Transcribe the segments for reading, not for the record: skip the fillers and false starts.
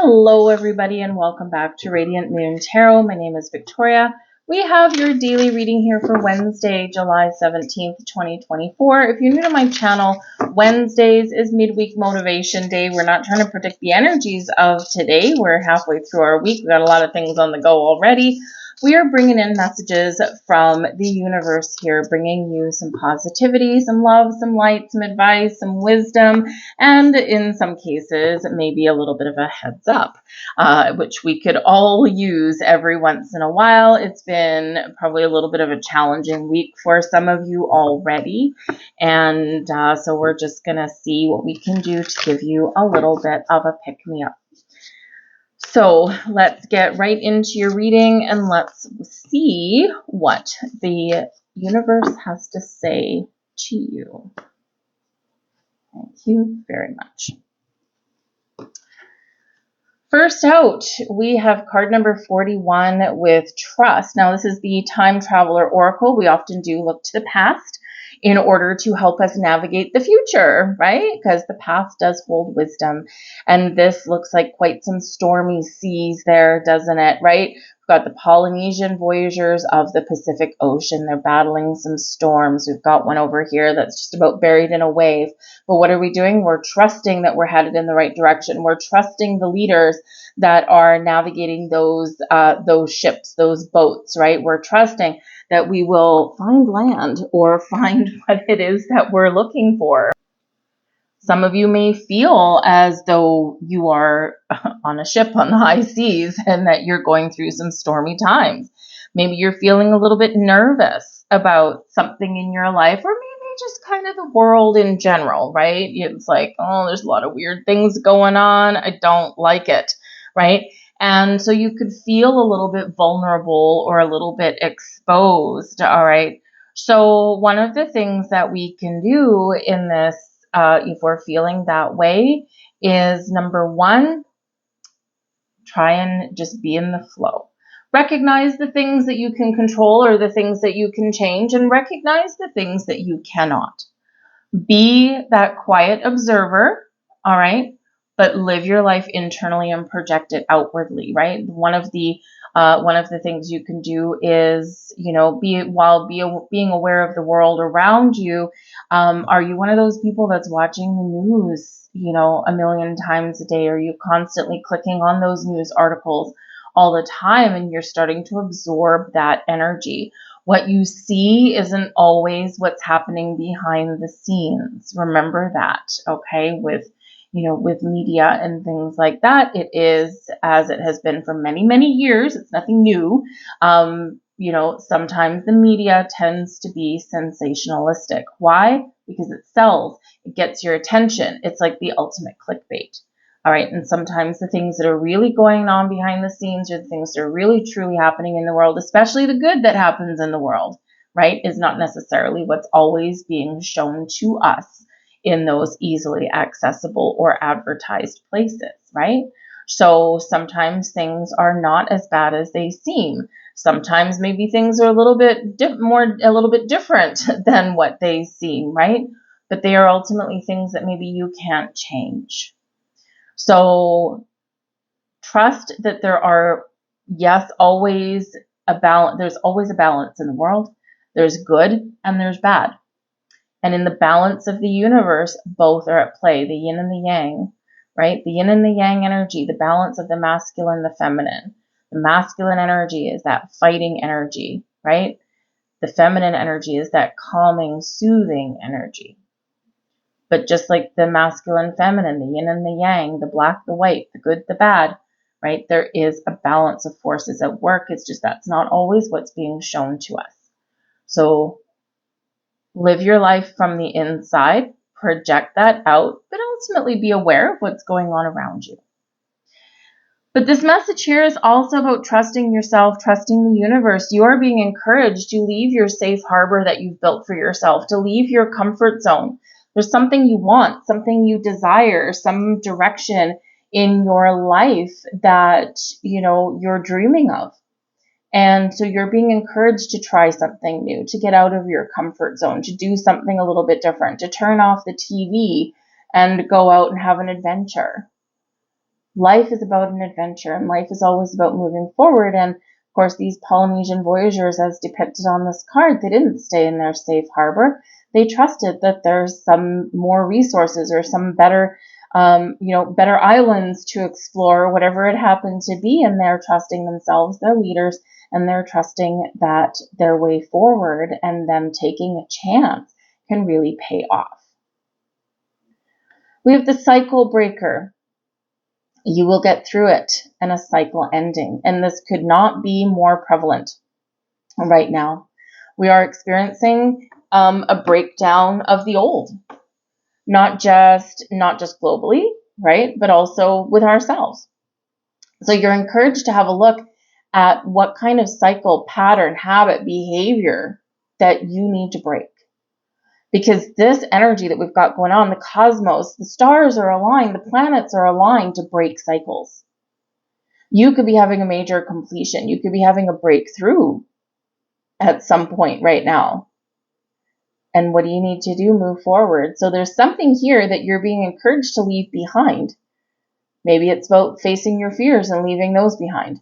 Hello everybody and welcome back to Radiant Moon Tarot. My name is Victoria. We have your daily reading here for Wednesday, July 17th, 2024. If you're new to my channel, Wednesdays is midweek motivation day. We're not trying to predict the energies of today. We're halfway through our week. We've got a lot of things on the go already. We are bringing in messages from the universe here, bringing you some positivity, some love, some light, some advice, some wisdom, and in some cases, maybe a little bit of a heads up, which we could all use every once in a while. It's been probably a little bit of a challenging week for some of you already, and so we're just going to see what we can do to give you a little bit of a pick-me-up. So let's get right into your reading and let's see what the universe has to say to you. Thank you very much. First out, we have card number 41 with trust. Now, this is the time traveler oracle. We often do look to the past in order to help us navigate the future, right? Because the past does hold wisdom. And this looks like quite some stormy seas there, doesn't it, right? We've got the Polynesian voyagers of the Pacific Ocean. They're battling some storms. We've got one over here that's just about buried in a wave. But what are we doing? We're trusting that we're headed in the right direction. We're trusting the leaders that are navigating those ships, those boats, right? We're trusting that we will find land or find what it is that we're looking for. Some of you may feel as though you are on a ship on the high seas and that you're going through some stormy times. Maybe you're feeling a little bit nervous about something in your life, or maybe just kind of the world in general, right? It's like, oh, there's a lot of weird things going on. I don't like it, right? And so you could feel a little bit vulnerable or a little bit exposed, all right? So one of the things that we can do in this, if we're feeling that way, is number one, try and just be in the flow. Recognize the things that you can control or the things that you can change, and recognize the things that you cannot. Be that quiet observer, all right? But live your life internally and project it outwardly, right? One of the things you can do is, being aware of the world around you. Are you one of those people that's watching the news, a million times a day? Are you constantly clicking on those news articles all the time and you're starting to absorb that energy? What you see isn't always what's happening behind the scenes. Remember that, okay? With media and things like that, it is, as it has been for many, many years, it's nothing new. Sometimes the media tends to be sensationalistic. Why? Because it sells. It gets your attention. It's like the ultimate clickbait. All right. And sometimes the things that are really going on behind the scenes, or the things that are really truly happening in the world, especially the good that happens in the world, right, is not necessarily what's always being shown to us in those easily accessible or advertised places, right? So sometimes things are not as bad as they seem. Sometimes maybe things are a little bit different than what they seem, right? But they are ultimately things that maybe you can't change. So trust that there are, yes, always a balance. There's always a balance in the world. There's good and there's bad. And in the balance of the universe, both are at play, the yin and the yang, right? The yin and the yang energy, the balance of the masculine, the feminine. The masculine energy is that fighting energy, right? The feminine energy is that calming, soothing energy. But just like the masculine, feminine, the yin and the yang, the black, the white, the good, the bad, right? There is a balance of forces at work. It's just that's not always what's being shown to us. So live your life from the inside, project that out, but ultimately be aware of what's going on around you. But this message here is also about trusting yourself, trusting the universe. You are being encouraged to leave your safe harbor that you've built for yourself, to leave your comfort zone. There's something you want, something you desire, some direction in your life that, you're dreaming of. And so you're being encouraged to try something new, to get out of your comfort zone, to do something a little bit different, to turn off the TV and go out and have an adventure. Life is about an adventure, and life is always about moving forward. And of course, these Polynesian voyagers, as depicted on this card, they didn't stay in their safe harbor. They trusted that there's some more resources or some better, better islands to explore, whatever it happened to be. And they're trusting themselves, their leaders, and they're trusting that their way forward and them taking a chance can really pay off. We have the cycle breaker. You will get through it, and a cycle ending. And this could not be more prevalent right now. We are experiencing a breakdown of the old, not just globally, right, but also with ourselves. So you're encouraged to have a look at what kind of cycle, pattern, habit, behavior that you need to break. Because this energy that we've got going on, the cosmos, the stars are aligned, the planets are aligned to break cycles. You could be having a major completion. You could be having a breakthrough at some point right now. And what do you need to do? Move forward. So there's something here that you're being encouraged to leave behind. Maybe it's about facing your fears and leaving those behind.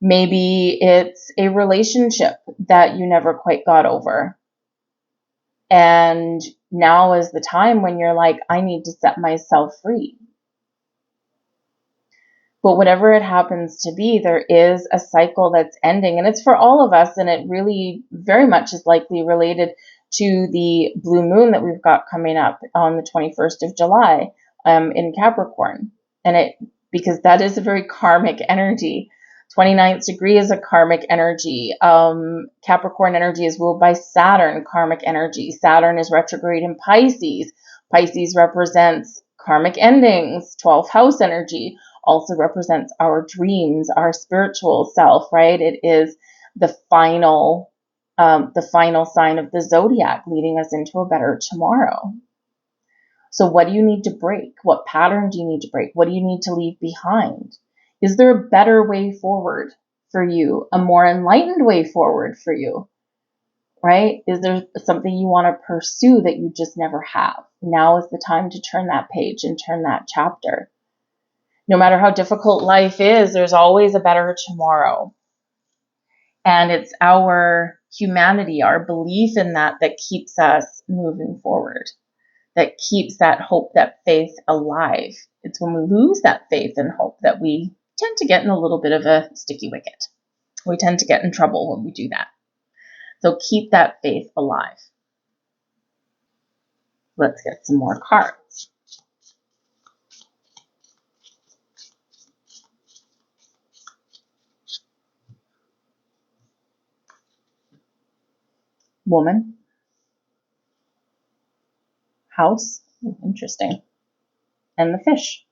Maybe it's a relationship that you never quite got over. And now is the time when you're like, I need to set myself free. But whatever it happens to be, there is a cycle that's ending, and it's for all of us, and it really very much is likely related to the blue moon that we've got coming up on the 21st of July in Capricorn. And because that is a very karmic energy. 29th degree is a karmic energy. Capricorn energy is ruled by Saturn, karmic energy. Saturn is retrograde in Pisces. Pisces represents karmic endings. 12th house energy also represents our dreams, our spiritual self, right? It is the final sign of the zodiac, leading us into a better tomorrow. So what do you need to break? What pattern do you need to break? What do you need to leave behind? Is there a better way forward for you? A more enlightened way forward for you? Right? Is there something you want to pursue that you just never have? Now is the time to turn that page and turn that chapter. No matter how difficult life is, there's always a better tomorrow. And it's our humanity, our belief in that keeps us moving forward, that keeps that hope, that faith alive. It's when we lose that faith and hope that we tend to get in a little bit of a sticky wicket. We tend to get in trouble when we do that. So keep that faith alive. Let's get some more cards. Woman. House. Interesting. And the fish.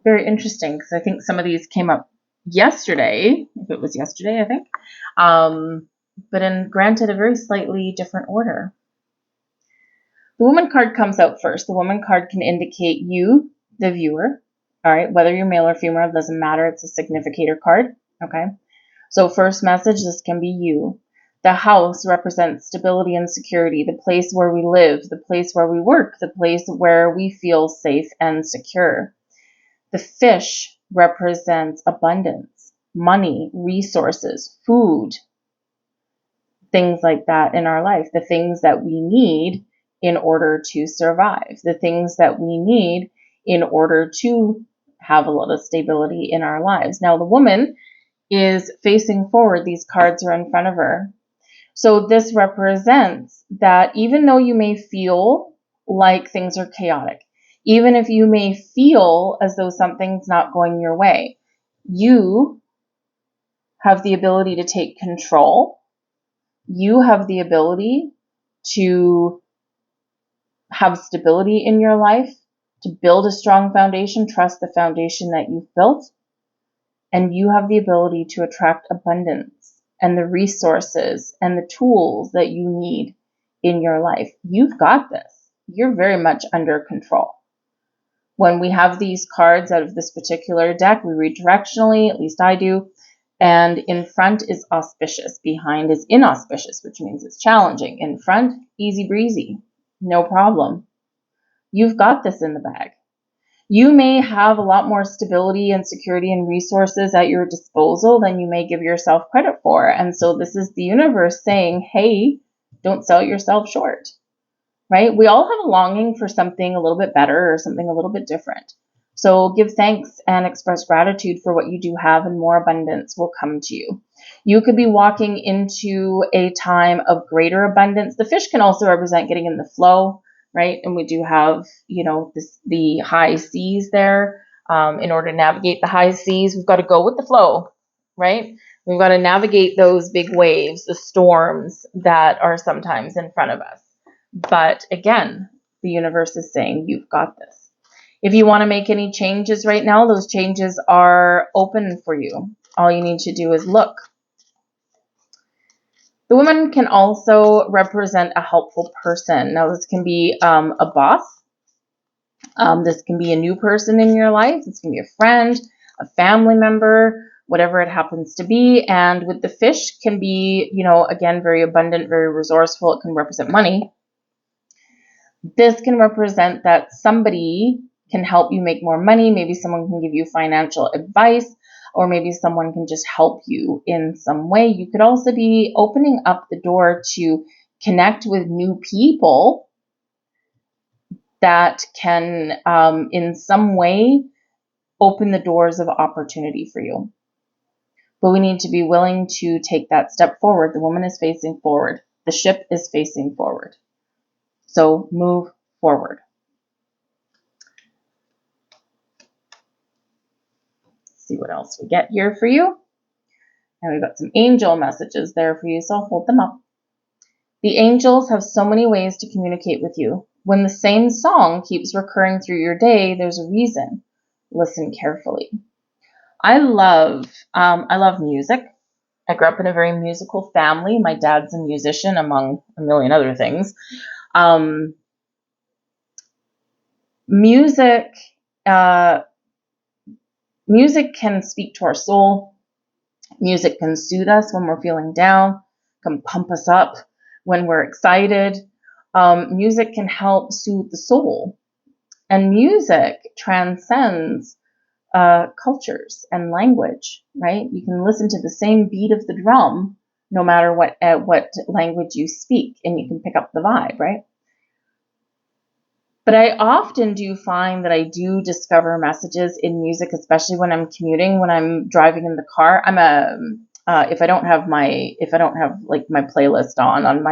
Very interesting, because I think some of these came up yesterday, if it was yesterday, I think, but granted a very slightly different order. The woman card comes out first. The woman card can indicate you, the viewer, all right, whether you're male or female, it doesn't matter. It's a significator card, okay? So first message, this can be you. The house represents stability and security, the place where we live, the place where we work, the place where we feel safe and secure. The fish represents abundance, money, resources, food, things like that in our life, the things that we need in order to survive, the things that we need in order to have a lot of stability in our lives. Now, the woman is facing forward. These cards are in front of her. So this represents that even though you may feel like things are chaotic, even if you may feel as though something's not going your way, you have the ability to take control. You have the ability to have stability in your life, to build a strong foundation, trust the foundation that you've built, and you have the ability to attract abundance and the resources and the tools that you need in your life. You've got this. You're very much under control. When we have these cards out of this particular deck, we read directionally, at least I do, and in front is auspicious, behind is inauspicious, which means it's challenging. In front, easy breezy, no problem. You've got this in the bag. You may have a lot more stability and security and resources at your disposal than you may give yourself credit for. And so this is the universe saying, hey, don't sell yourself short, right? We all have a longing for something a little bit better or something a little bit different. So give thanks and express gratitude for what you do have, and more abundance will come to you. You could be walking into a time of greater abundance. The fish can also represent getting in the flow, right? And we do have, the high seas there. In order to navigate the high seas, we've got to go with the flow, right? We've got to navigate those big waves, the storms that are sometimes in front of us. But again, the universe is saying, you've got this. If you want to make any changes right now, those changes are open for you. All you need to do is look. The woman can also represent a helpful person. Now, this can be a boss. This can be a new person in your life. This can be a friend, a family member, whatever it happens to be. And with the fish can be, again, very abundant, very resourceful. It can represent money. This can represent that somebody can help you make more money. Maybe someone can give you financial advice, or maybe someone can just help you in some way. You could also be opening up the door to connect with new people that can, in some way, open the doors of opportunity for you. But we need to be willing to take that step forward. The woman is facing forward. The ship is facing forward. So move forward. See what else we get here for you. And we've got some angel messages there for you, so I'll hold them up. The angels have so many ways to communicate with you. When the same song keeps recurring through your day, there's a reason. Listen carefully. I love music. I grew up in a very musical family. My dad's a musician, among a million other things. Music can speak to our soul. Music can soothe us when we're feeling down, can pump us up when we're excited. Music can help soothe the soul. And music transcends cultures and language, right? You can listen to the same beat of the drum no matter what language you speak, and you can pick up the vibe, right? But I often do find that I do discover messages in music, especially when I'm commuting, when I'm driving in the car. If I don't have my playlist on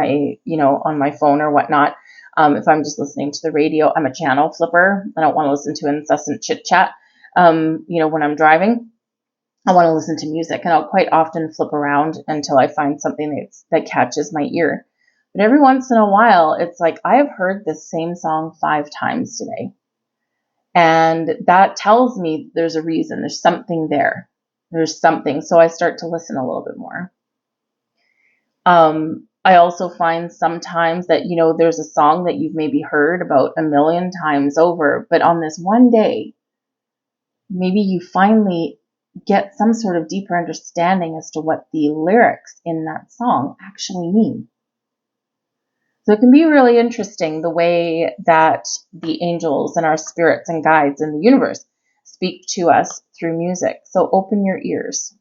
my phone or whatnot, if I'm just listening to the radio, I'm a channel flipper. I don't want to listen to incessant chit chat. When I'm driving, I want to listen to music, and I'll quite often flip around until I find something that catches my ear. But every once in a while, it's like, I have heard this same song 5 times today. And that tells me there's a reason. There's something there. There's something. So I start to listen a little bit more. I also find sometimes that, there's a song that you've maybe heard about a million times over, but on this one day, maybe you finally get some sort of deeper understanding as to what the lyrics in that song actually mean. So it can be really interesting the way that the angels and our spirits and guides in the universe speak to us through music. So open your ears.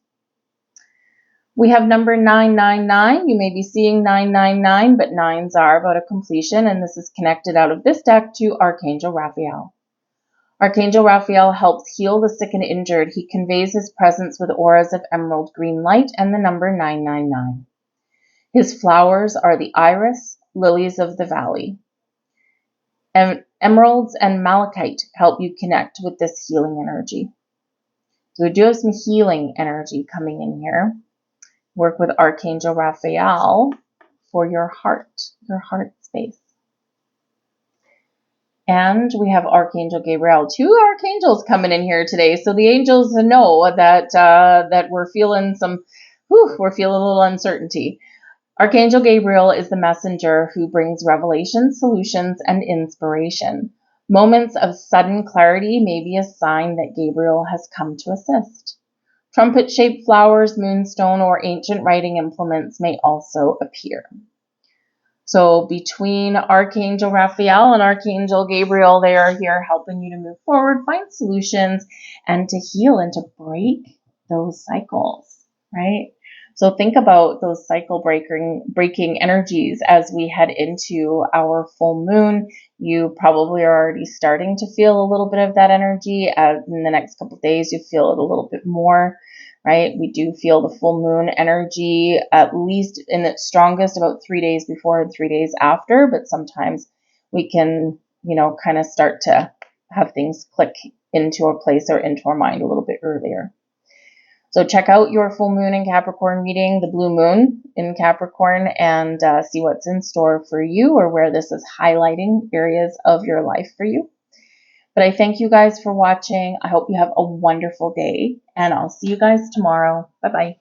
We have number 999. You may be seeing 999, but 9s are about a completion, and this is connected out of this deck to Archangel Raphael. Archangel Raphael helps heal the sick and injured. He conveys his presence with auras of emerald green light and the number 999. His flowers are the iris, lilies of the valley. And emeralds and malachite help you connect with this healing energy. So we do have some healing energy coming in here. Work with Archangel Raphael for your heart space. And we have Archangel Gabriel. 2 archangels coming in here today. So the angels know that we're feeling we're feeling a little uncertainty. Archangel Gabriel is the messenger who brings revelation, solutions, and inspiration. Moments of sudden clarity may be a sign that Gabriel has come to assist. Trumpet-shaped flowers, moonstone, or ancient writing implements may also appear. So between Archangel Raphael and Archangel Gabriel, they are here helping you to move forward, find solutions, and to heal and to break those cycles, right? So think about those cycle breaking energies as we head into our full moon. You probably are already starting to feel a little bit of that energy. In the next couple of days, you feel it a little bit more, right? We do feel the full moon energy at least in its strongest about 3 days before and 3 days after, but sometimes we can, kind of start to have things click into a place or into our mind a little bit earlier. So check out your full moon in Capricorn reading, the blue moon in Capricorn, and see what's in store for you or where this is highlighting areas of your life for you. But I thank you guys for watching. I hope you have a wonderful day, and I'll see you guys tomorrow. Bye-bye.